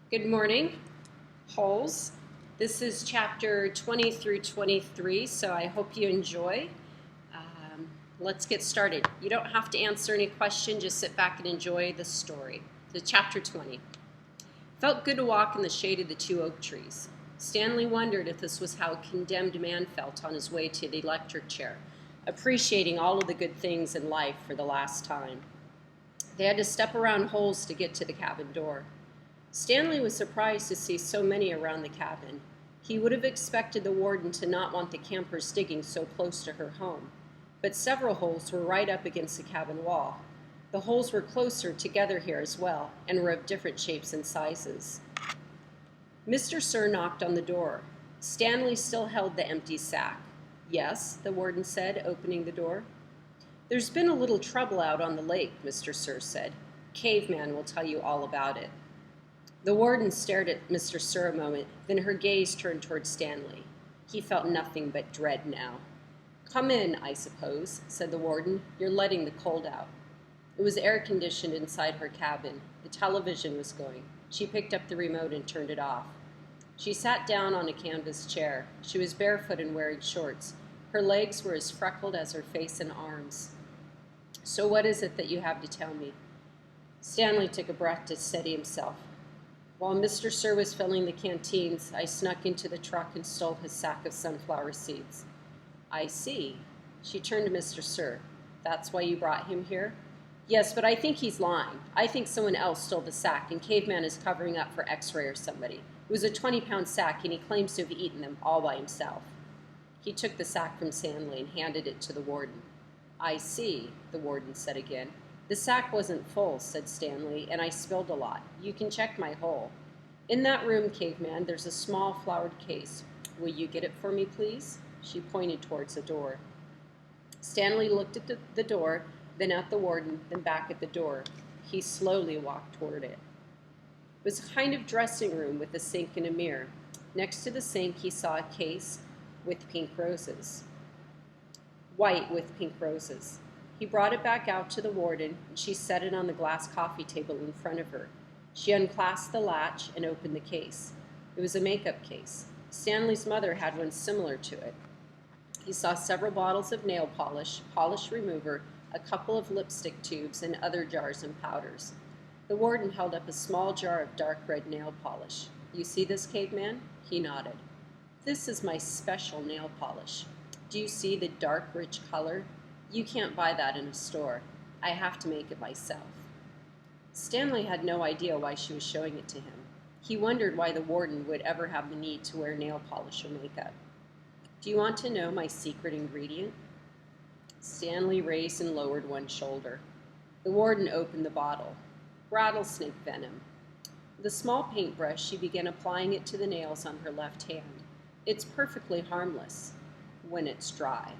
Good morning, Holes. This is chapter 20 through 23, so I hope you enjoy. Let's get started. You don't have to answer any question, just sit back and enjoy the story. The chapter 20. Felt good to walk in the shade of the two oak trees. Stanley wondered if this was how a condemned man felt on his way to the electric chair, appreciating all of the good things in life for the last time. They had to step around holes to get to the cabin door. Stanley was surprised to see so many around the cabin. He would have expected the warden to not want the campers digging so close to her home, but several holes were right up against the cabin wall. The holes were closer together here as well, and were of different shapes and sizes. Mr. Sir knocked on the door. Stanley still held the empty sack. "Yes," the warden said, opening the door. "There's been a little trouble out on the lake," Mr. Sir said. "Caveman will tell you all about it." The warden stared at Mr. Sir a moment, then her gaze turned toward Stanley. He felt nothing but dread now. "Come in, I suppose," said the warden. "You're letting the cold out." It was air-conditioned inside her cabin. The television was going. She picked up the remote and turned it off. She sat down on a canvas chair. She was barefoot and wearing shorts. Her legs were as freckled as her face and arms. "So what is it that you have to tell me?" Stanley took a breath to steady himself. "While Mr. Sir was filling the canteens, I snuck into the truck and stole his sack of sunflower seeds." "I see." She turned to Mr. Sir. "That's why you brought him here?" "Yes, but I think he's lying. I think someone else stole the sack, and Caveman is covering up for X-ray or somebody. It was a 20-pound sack, and he claims to have eaten them all by himself." He took the sack from Stanley and handed it to the warden. "I see," the warden said again. "The sack wasn't full," said Stanley, "and I spilled a lot. You can check my hole. In that room, Caveman, there's a small flowered case. Will you get it for me, please?" She pointed towards the door. Stanley looked at the door, then at the warden, then back at the door. He slowly walked toward it. It was a kind of dressing room with a sink and a mirror. Next to the sink, he saw a case with pink roses. White with pink roses. He brought it back out to the warden, and she set it on the glass coffee table in front of her. She unclasped the latch and opened the case. It was a makeup case. Stanley's mother had one similar to it. He saw several bottles of nail polish, polish remover, a couple of lipstick tubes, and other jars and powders. The warden held up a small jar of dark red nail polish. "You see this, Caveman?" He nodded. "This is my special nail polish. Do you see the dark, rich color? You can't buy that in a store. I have to make it myself." Stanley had no idea why she was showing it to him. He wondered why the warden would ever have the need to wear nail polish or makeup. "Do you want to know my secret ingredient?" Stanley raised and lowered one shoulder. The warden opened the bottle. "Rattlesnake venom." With a small paintbrush, she began applying it to the nails on her left hand. "It's perfectly harmless when it's dry."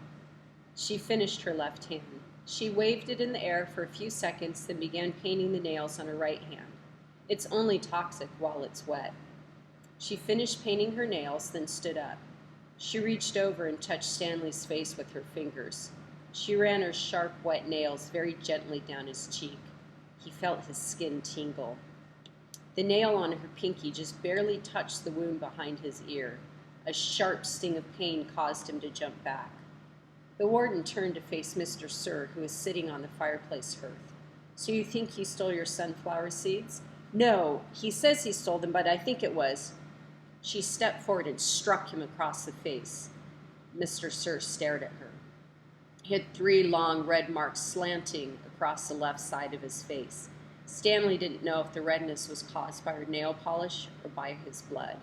She finished her left hand. She waved it in the air for a few seconds, then began painting the nails on her right hand. "It's only toxic while it's wet." She finished painting her nails, then stood up. She reached over and touched Stanley's face with her fingers. She ran her sharp, wet nails very gently down his cheek. He felt his skin tingle. The nail on her pinky just barely touched the wound behind his ear. A sharp sting of pain caused him to jump back. The warden turned to face Mr. Sir, who was sitting on the fireplace hearth. "So you think he stole your sunflower seeds?" "No, he says he stole them, but I think it was." She stepped forward and struck him across the face. Mr. Sir stared at her. He had 3 long red marks slanting across the left side of his face. Stanley didn't know if the redness was caused by her nail polish or by his blood.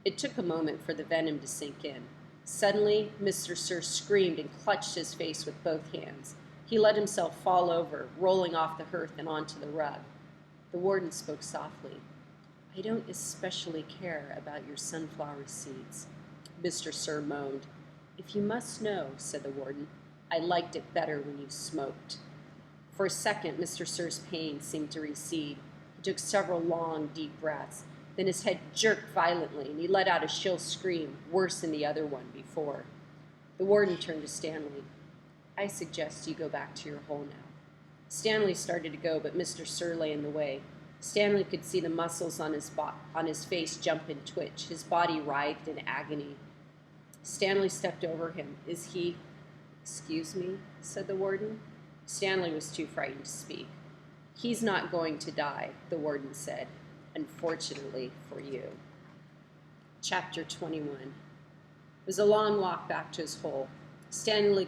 It took a moment for the venom to sink in. Suddenly, Mr. Sir screamed and clutched his face with both hands. He let himself fall over, rolling off the hearth and onto the rug. The warden spoke softly. "I don't especially care about your sunflower seeds," Mr. Sir moaned. "If you must know," said the warden, "I liked it better when you smoked." For a second, Mr. Sir's pain seemed to recede. He took several long, deep breaths. Then his head jerked violently, and he let out a shrill scream, worse than the other one before. The warden turned to Stanley. "I suggest you go back to your hole now." Stanley started to go, but Mr. Sir lay in the way. Stanley could see the muscles on his face jump and twitch. His body writhed in agony. Stanley stepped over him. "Is he—" "Excuse me," said the warden. Stanley was too frightened to speak. "He's not going to die," the warden said. "Unfortunately for you." Chapter 21. It was a long walk back to his hole. Stanley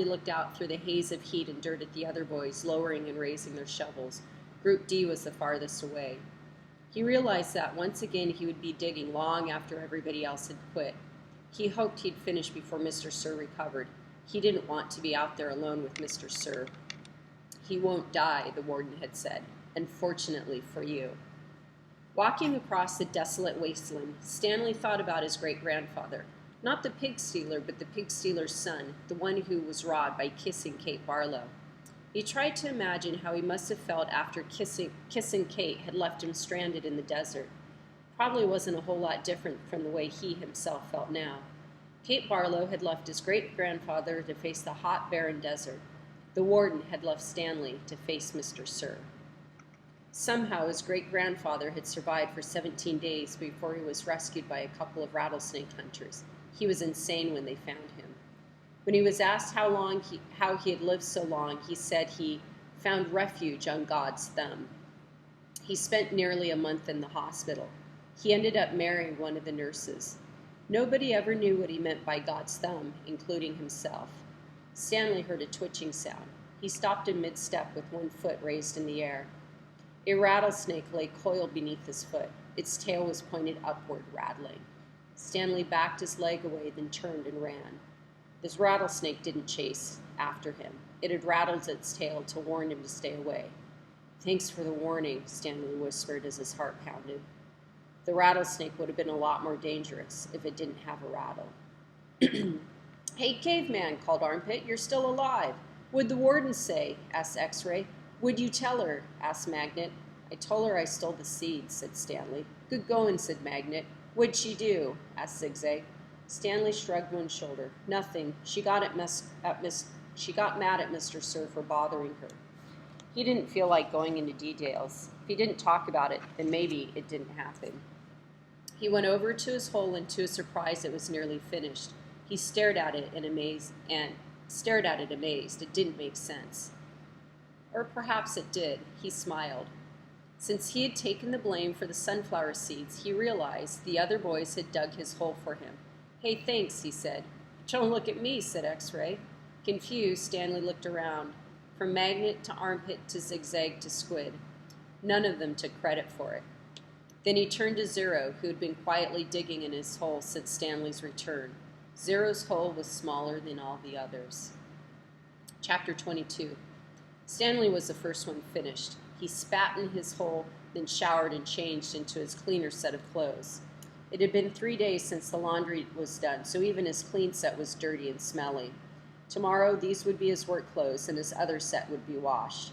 looked out through the haze of heat and dirt at the other boys, lowering and raising their shovels. Group D was the farthest away. He realized that once again he would be digging long after everybody else had quit. He hoped he'd finish before Mr. Sir recovered. He didn't want to be out there alone with Mr. Sir. "He won't die," the warden had said. "Unfortunately for you." Walking across the desolate wasteland, Stanley thought about his great-grandfather. Not the pig stealer, but the pig stealer's son, the one who was robbed by kissing Kate Barlow. He tried to imagine how he must have felt after kissing Kate had left him stranded in the desert. Probably wasn't a whole lot different from the way he himself felt now. Kate Barlow had left his great-grandfather to face the hot, barren desert. The warden had left Stanley to face Mr. Sir. Somehow his great-grandfather had survived for 17 days before he was rescued by a couple of rattlesnake hunters. He was insane when they found him. When he was asked how he had lived so long, he said he found refuge on God's thumb. He spent nearly a month in the hospital. He ended up marrying one of the nurses. Nobody ever knew what he meant by God's thumb, including himself. Stanley heard a twitching sound. He stopped in mid-step with one foot raised in the air. A rattlesnake lay coiled beneath his foot. Its tail was pointed upward, rattling. Stanley backed his leg away, then turned and ran. This rattlesnake didn't chase after him. It had rattled its tail to warn him to stay away. "Thanks for the warning," Stanley whispered as his heart pounded. The rattlesnake would have been a lot more dangerous if it didn't have a rattle. "Hey, caveman," called Armpit, "you're still alive." "What'd the warden say?" asked X-Ray. "Would you tell her?" asked Magnet. "I told her I stole the seeds," said Stanley. "Good going," said Magnet. "What'd she do?" asked Zigzag. Stanley shrugged one shoulder. "Nothing. She got mad at Mr. Sir for bothering her." He didn't feel like going into details. If he didn't talk about it, then maybe it didn't happen. He went over to his hole, and to his surprise, it was nearly finished. He stared at it amazed. It didn't make sense. Or perhaps it did. He smiled. Since he had taken the blame for the sunflower seeds, he realized the other boys had dug his hole for him. "Hey, thanks," he said. "Don't look at me," said X-Ray. Confused, Stanley looked around. From Magnet to Armpit to Zigzag to Squid. None of them took credit for it. Then he turned to Zero, who had been quietly digging in his hole since Stanley's return. Zero's hole was smaller than all the others. Chapter 22. Stanley was the first one finished. He spat in his hole, then showered and changed into his cleaner set of clothes. It had been 3 days since the laundry was done, so even his clean set was dirty and smelly. Tomorrow, these would be his work clothes, and his other set would be washed.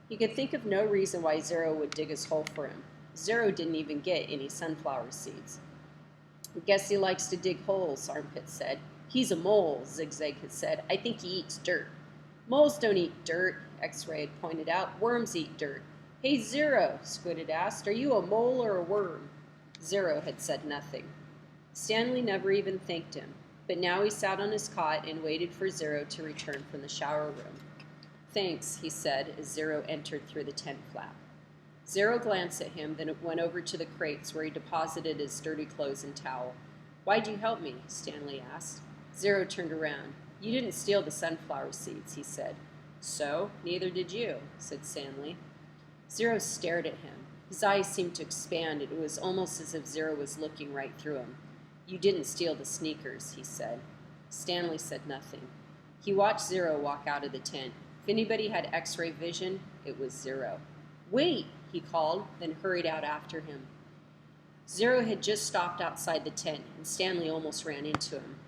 He could think of no reason why Zero would dig his hole for him. Zero didn't even get any sunflower seeds. "I guess he likes to dig holes," Armpit said. "He's a mole," Zigzag had said. "I think he eats dirt." "Moles don't eat dirt," X-Ray had pointed out. "Worms eat dirt." "Hey, Zero," Squid had asked, "are you a mole or a worm?" Zero had said nothing. Stanley never even thanked him, but now he sat on his cot and waited for Zero to return from the shower room. "Thanks," he said as Zero entered through the tent flap. Zero glanced at him, then went over to the crates where he deposited his dirty clothes and towel. "Why'd you help me?" Stanley asked. Zero turned around. "You didn't steal the sunflower seeds," he said. "So? Neither did you," said Stanley. Zero stared at him. His eyes seemed to expand, and it was almost as if Zero was looking right through him. "You didn't steal the sneakers," he said. Stanley said nothing. He watched Zero walk out of the tent. If anybody had X-ray vision, it was Zero. "Wait!" he called, then hurried out after him. Zero had just stopped outside the tent, and Stanley almost ran into him.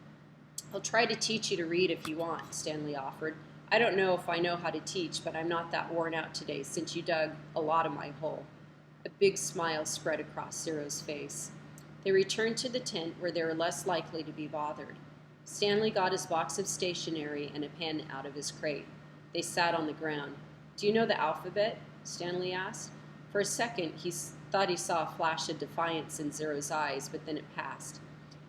"I'll try to teach you to read if you want," Stanley offered. "I don't know if I know how to teach, but I'm not that worn out today since you dug a lot of my hole." A big smile spread across Zero's face. They returned to the tent where they were less likely to be bothered. Stanley got his box of stationery and a pen out of his crate. They sat on the ground. "Do you know the alphabet?" Stanley asked. For a second, thought he saw a flash of defiance in Zero's eyes, but then it passed.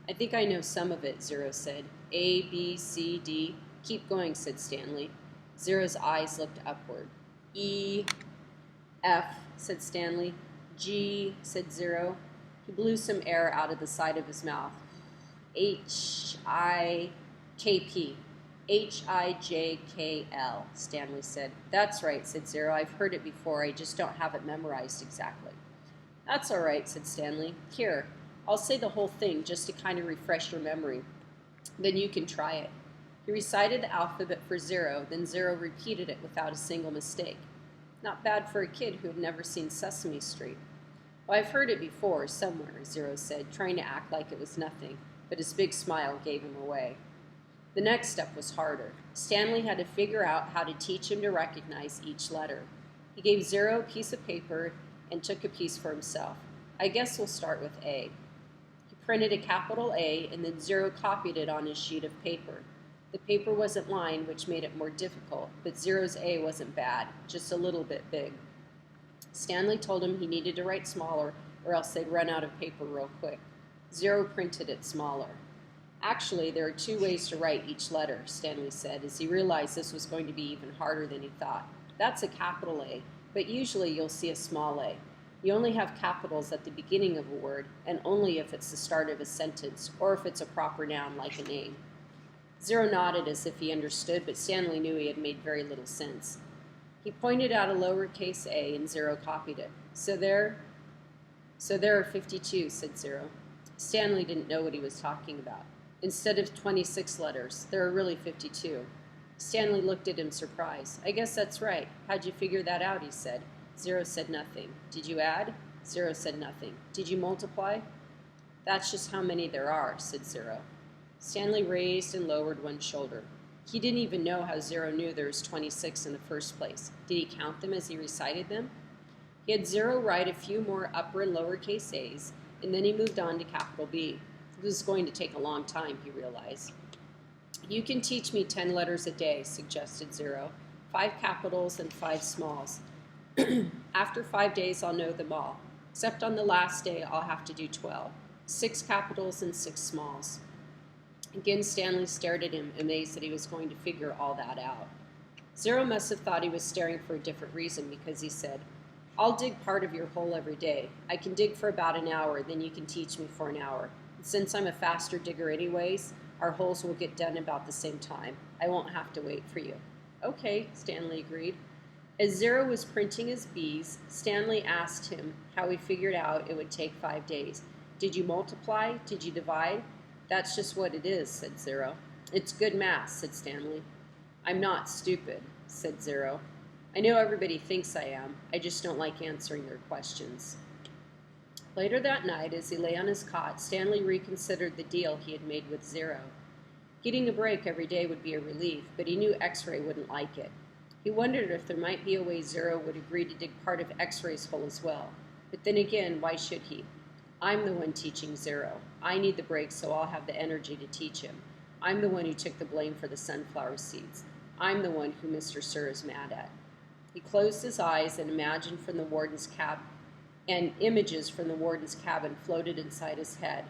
I think I know some of it, Zero said. A, B, C, D. Keep going, said Stanley. Zero's eyes looked upward. E, F, said Stanley. G, said Zero. He blew some air out of the side of his mouth. H, I, K, P. H-I-J-K-L, Stanley said. That's right, said Zero. I've heard it before. I just don't have it memorized exactly. That's all right, said Stanley. Here, I'll say the whole thing just to kind of refresh your memory. Then you can try it. He recited the alphabet for Zero, then Zero repeated it without a single mistake. Not bad for a kid who had never seen Sesame Street. Well, I've heard it before, somewhere, Zero said, trying to act like it was nothing, but his big smile gave him away. The next step was harder. Stanley had to figure out how to teach him to recognize each letter. He gave Zero a piece of paper and took a piece for himself. I guess we'll start with A. He printed a capital A, and then Zero copied it on his sheet of paper. The paper wasn't lined, which made it more difficult, but Zero's A wasn't bad, just a little bit big. Stanley told him he needed to write smaller, or else they'd run out of paper real quick. Zero printed it smaller. Actually, there are 2 ways to write each letter, Stanley said, as he realized this was going to be even harder than he thought. That's a capital A, but usually you'll see a small a. You only have capitals at the beginning of a word, and only if it's the start of a sentence, or if it's a proper noun like a name. Zero nodded as if he understood, but Stanley knew he had made very little sense. He pointed out a lowercase a, and Zero copied it. So there are 52, said Zero. Stanley didn't know what he was talking about. Instead of 26 letters, there are really 52. Stanley looked at him surprised. I guess that's right. How'd you figure that out, he said. Zero said nothing. Did you add? Zero said nothing. Did you multiply? That's just how many there are, said Zero. Stanley raised and lowered one shoulder. He didn't even know how Zero knew there was 26 in the first place. Did he count them as he recited them? He had Zero write a few more upper and lowercase a's, and then he moved on to capital B. It was going to take a long time, he realized. You can teach me 10 letters a day, suggested Zero. 5 capitals and 5 smalls. After 5 days, I'll know them all. Except on the last day, I'll have to do 12. 6 capitals and 6 smalls. Again, Stanley stared at him, amazed that he was going to figure all that out. Zero must have thought he was staring for a different reason, because he said, I'll dig part of your hole every day. I can dig for about an hour, then you can teach me for an hour. Since I'm a faster digger anyways, our holes will get done about the same time. I won't have to wait for you. Okay, Stanley agreed. As Zero was printing his B's, Stanley asked him how he figured out it would take 5 days. Did you multiply? Did you divide? That's just what it is, said Zero. It's good math, said Stanley. I'm not stupid, said Zero. I know everybody thinks I am. I just don't like answering their questions. Later that night, as he lay on his cot, Stanley reconsidered the deal he had made with Zero. Getting a break every day would be a relief, but he knew X-Ray wouldn't like it. He wondered if there might be a way Zero would agree to dig part of X-Ray's hole as well. But then again, why should he? I'm the one teaching Zero. I need the break, so I'll have the energy to teach him. I'm the one who took the blame for the sunflower seeds. I'm the one who Mr. Sir is mad at. He closed his eyes and imagined from the warden's cabin, and images from the warden's cabin floated inside his head.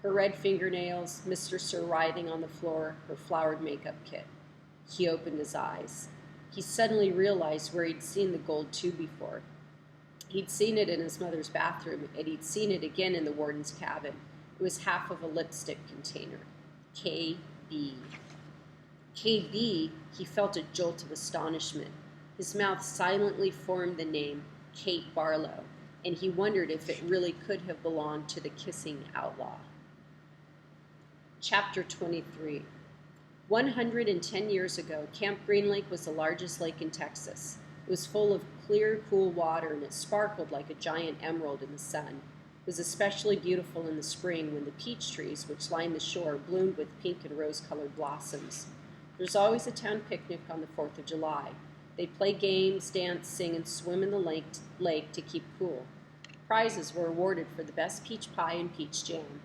Her red fingernails, Mr. Sir writhing on the floor, her flowered makeup kit. He opened his eyes. He suddenly realized where he'd seen the gold tube before. He'd seen it in his mother's bathroom, and he'd seen it again in the warden's cabin. It was half of a lipstick container. KB. KB, he felt a jolt of astonishment. His mouth silently formed the name Kate Barlow, and he wondered if it really could have belonged to the kissing outlaw. Chapter 23. 110 years ago, Camp Green Lake was the largest lake in Texas. It was full of clear, cool water, and it sparkled like a giant emerald in the sun. It was especially beautiful in the spring when the peach trees, which lined the shore, bloomed with pink and rose-colored blossoms. There's always a town picnic on the 4th of July. They play games, dance, sing, and swim in the lake to keep cool. Prizes were awarded for the best peach pie and peach jam.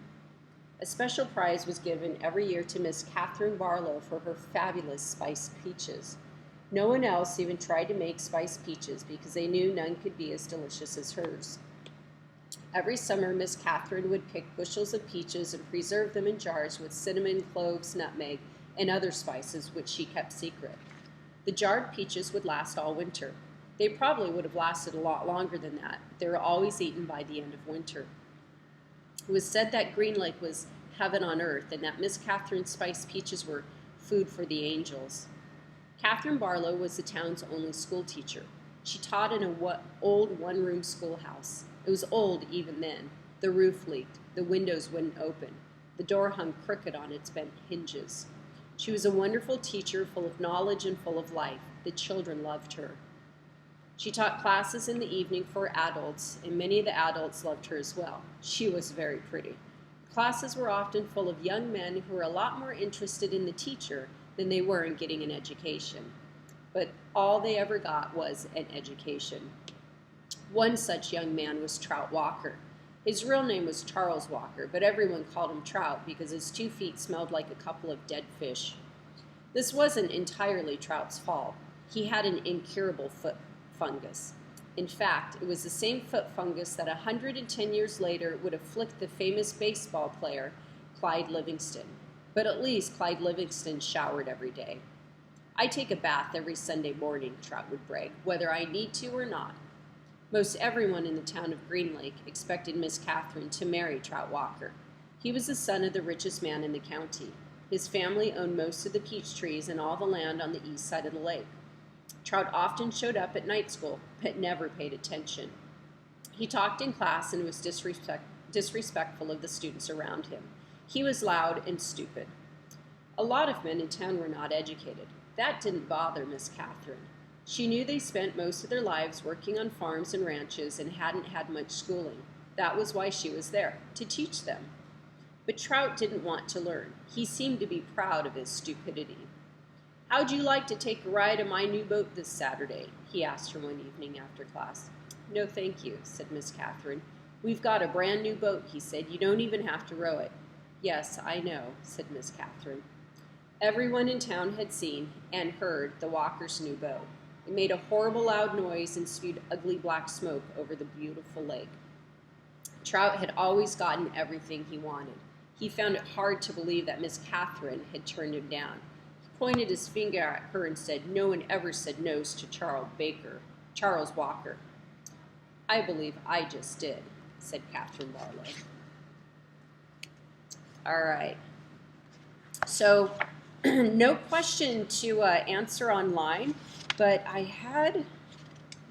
A special prize was given every year to Miss Catherine Barlow for her fabulous spiced peaches. No one else even tried to make spiced peaches because they knew none could be as delicious as hers. Every summer, Miss Catherine would pick bushels of peaches and preserve them in jars with cinnamon, cloves, nutmeg, and other spices which she kept secret. The jarred peaches would last all winter. They probably would have lasted a lot longer than that, but they were always eaten by the end of winter. It was said that Green Lake was heaven on earth and that Miss Catherine's spiced peaches were food for the angels. Catherine Barlow was the town's only school teacher. She taught in an old one-room schoolhouse. It was old even then. The roof leaked. The windows wouldn't open. The door hung crooked on its bent hinges. She was a wonderful teacher, full of knowledge and full of life. The children loved her. She taught classes in the evening for adults, and many of the adults loved her as well. She was very pretty. Classes were often full of young men who were a lot more interested in the teacher than they were in getting an education. But all they ever got was an education. One such young man was Trout Walker. His real name was Charles Walker, but everyone called him Trout because his 2 feet smelled like a couple of dead fish. This wasn't entirely Trout's fault. He had an incurable foot fungus. In fact, it was the same foot fungus that 110 years later would have flicked the famous baseball player, Clyde Livingston. But at least Clyde Livingston showered every day. "I take a bath every Sunday morning," Trout would brag, "whether I need to or not." Most everyone in the town of Green Lake expected Miss Catherine to marry Trout Walker. He was the son of the richest man in the county. His family owned most of the peach trees and all the land on the east side of the lake. Trout often showed up at night school, but never paid attention. He talked in class and was disrespectful of the students around him. He was loud and stupid. A lot of men in town were not educated. That didn't bother Miss Catherine. She knew they spent most of their lives working on farms and ranches and hadn't had much schooling. That was why she was there, to teach them. But Trout didn't want to learn. He seemed to be proud of his stupidity. "How'd you like to take a ride in my new boat this Saturday?" he asked her one evening after class. "No, thank you," said Miss Catherine. "We've got a brand new boat," he said. "You don't even have to row it." "Yes, I know," said Miss Catherine. Everyone in town had seen and heard the Walkers' new boat. It made a horrible loud noise and spewed ugly black smoke over the beautiful lake. Trout had always gotten everything he wanted. He found it hard to believe that Miss Catherine had turned him down. Pointed his finger at her and said, "No one ever said no to Charles Walker." "I believe I just did," said Catherine Barlow. All right. So, no question to answer online, but I had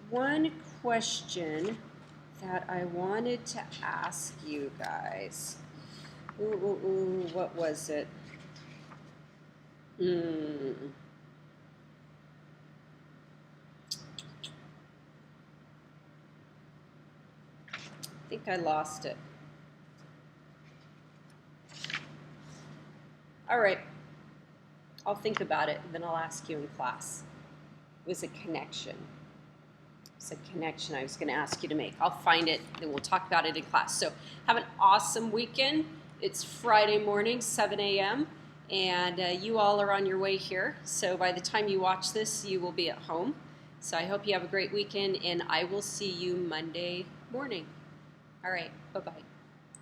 one question that I wanted to ask you guys. What was it? I think I lost it. All right. I'll think about it, and then I'll ask you in class. It was a connection. It's a connection I was going to ask you to make. I'll find it, and we'll talk about it in class. So have an awesome weekend. It's Friday morning, 7 a.m., and you all are on your way here. So by the time you watch this, you will be at home. So I hope you have a great weekend, and I will see you Monday morning. All right, bye-bye.